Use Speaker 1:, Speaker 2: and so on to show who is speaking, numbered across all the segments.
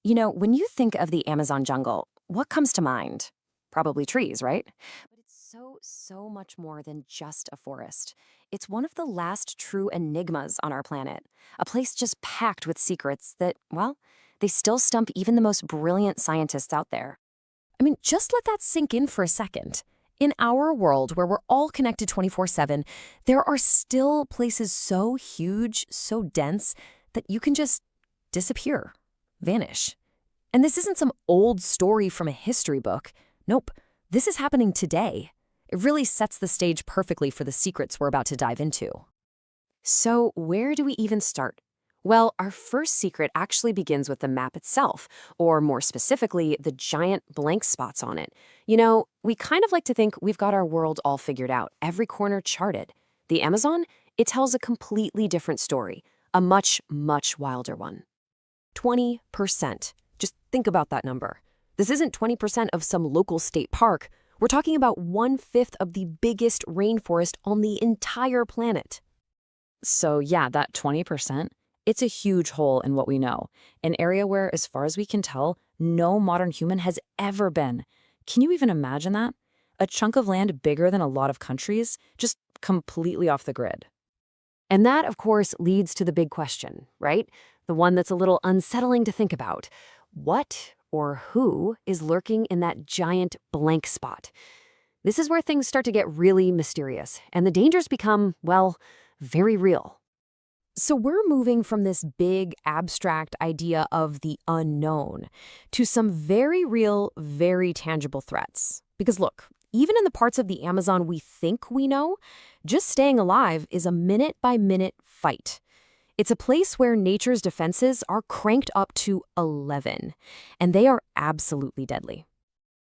Speaker 1: When you think of the Amazon jungle, what comes to mind? Probably trees, right? But it's so much more than just a forest. It's one of the last true enigmas on our planet, a place just packed with secrets that, well, they still stump even the most brilliant scientists out there. I mean, just let that sink in for a second. In our world where we're all connected 24/7, there are still places so huge, so dense, that you can just disappear, vanish. And this isn't some old story from a history book. Nope, this is happening today. It really sets the stage perfectly for the secrets we're about to dive into. So, where do we even start? Well, our first secret actually begins with the map itself, or more specifically, the giant blank spots on it. We kind of like to think we've got our world all figured out, every corner charted. The Amazon, it tells a completely different story, a much wilder one. 20%. Just think about that number. This isn't 20% of some local state park. We're talking about 1/5 of the biggest rainforest on the entire planet. So yeah, that 20%, it's a huge hole in what we know. An area where, as far as we can tell, no modern human has ever been. Can you even imagine that? A chunk of land bigger than a lot of countries, just completely off the grid. And that, of course, leads to the big question, right? The one that's a little unsettling to think about. What or who is lurking in that giant blank spot? This is where things start to get really mysterious, and the dangers become, well, very real. So we're moving from this big, abstract idea of the unknown to some very real, very tangible threats. Because look, even in the parts of the Amazon we think we know, just staying alive is a minute-by-minute fight. It's a place where nature's defenses are cranked up to 11, and they are absolutely deadly.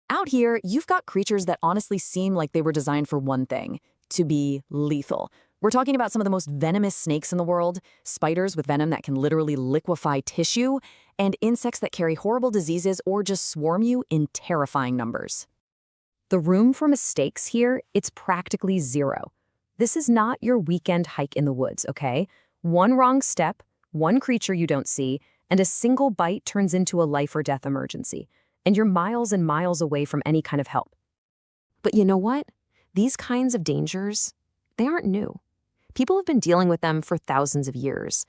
Speaker 1: Out here, you've got creatures that honestly seem like they were designed for one thing, to be lethal. We're talking about some of the most venomous snakes in the world, spiders with venom that can literally liquefy tissue, and insects that carry horrible diseases or just swarm you in terrifying numbers. The room for mistakes here, it's practically zero. This is not your weekend hike in the woods, okay? One wrong step, one creature you don't see, and a single bite turns into a life or death emergency. And you're miles and miles away from any kind of help. But you know what? These kinds of dangers, they aren't new. People have been dealing with them for thousands of years.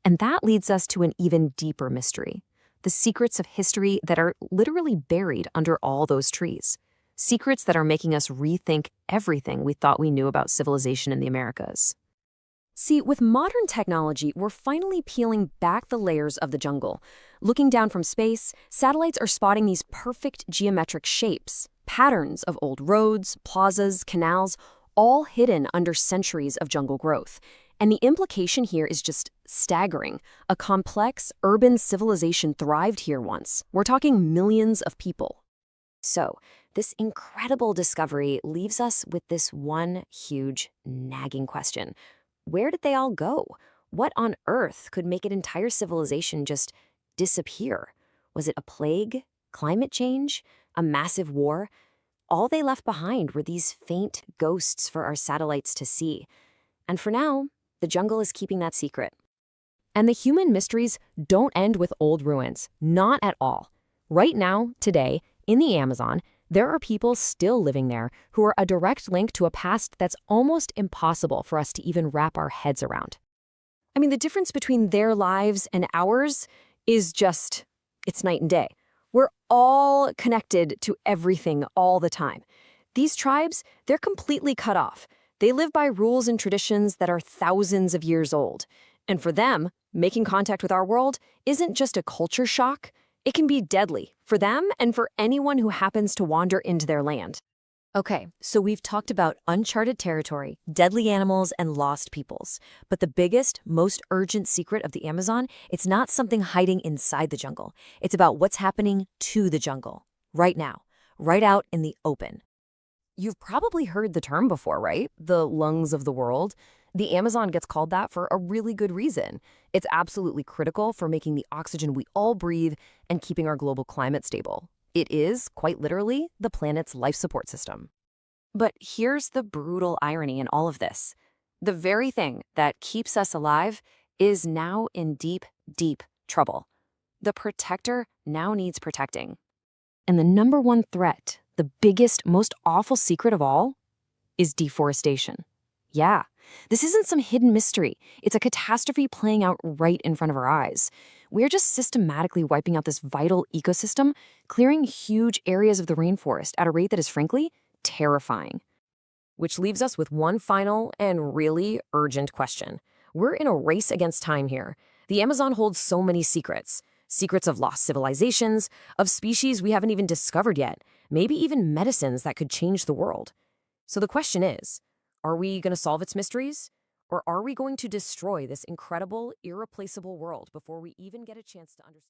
Speaker 1: And that leads us to an even deeper mystery. The secrets of history that are literally buried under all those trees. Secrets that are making us rethink everything we thought we knew about civilization in the Americas. See, with modern technology, we're finally peeling back the layers of the jungle. Looking down from space, satellites are spotting these perfect geometric shapes, patterns of old roads, plazas, canals, all hidden under centuries of jungle growth. And the implication here is just staggering. A complex, urban civilization thrived here once. We're talking millions of people. So, this incredible discovery leaves us with this one huge, nagging question. Where did they all go? What on earth could make an entire civilization just disappear? Was it a plague? Climate change? A massive war? All they left behind were these faint ghosts for our satellites to see. And for now, the jungle is keeping that secret. And the human mysteries don't end with old ruins. Not at all. Right now, today, in the Amazon, there are people still living there who are a direct link to a past that's almost impossible for us to even wrap our heads around. I mean, the difference between their lives and ours is just, it's night and day. We're all connected to everything all the time. These tribes, they're completely cut off. They live by rules and traditions that are thousands of years old. And for them, making contact with our world isn't just a culture shock. It can be deadly for them and for anyone who happens to wander into their land. Okay, so we've talked about uncharted territory, deadly animals, and lost peoples. But the biggest, most urgent secret of the Amazon, it's not something hiding inside the jungle. It's about what's happening to the jungle, right now, right out in the open. You've probably heard the term before, right? The lungs of the world. The Amazon gets called that for a really good reason. It's absolutely critical for making the oxygen we all breathe and keeping our global climate stable. It is, quite literally, the planet's life support system. But here's the brutal irony in all of this. The very thing that keeps us alive is now in deep, deep trouble. The protector now needs protecting. And the number one threat, the biggest, most awful secret of all, is deforestation. Yeah, this isn't some hidden mystery. It's a catastrophe playing out right in front of our eyes. We're just systematically wiping out this vital ecosystem, clearing huge areas of the rainforest at a rate that is frankly terrifying. Which leaves us with one final and really urgent question. We're in a race against time here. The Amazon holds so many secrets. Secrets of lost civilizations, of species we haven't even discovered yet, maybe even medicines that could change the world. So the question is, are we going to solve its mysteries? Or are we going to destroy this incredible, irreplaceable world before we even get a chance to understand?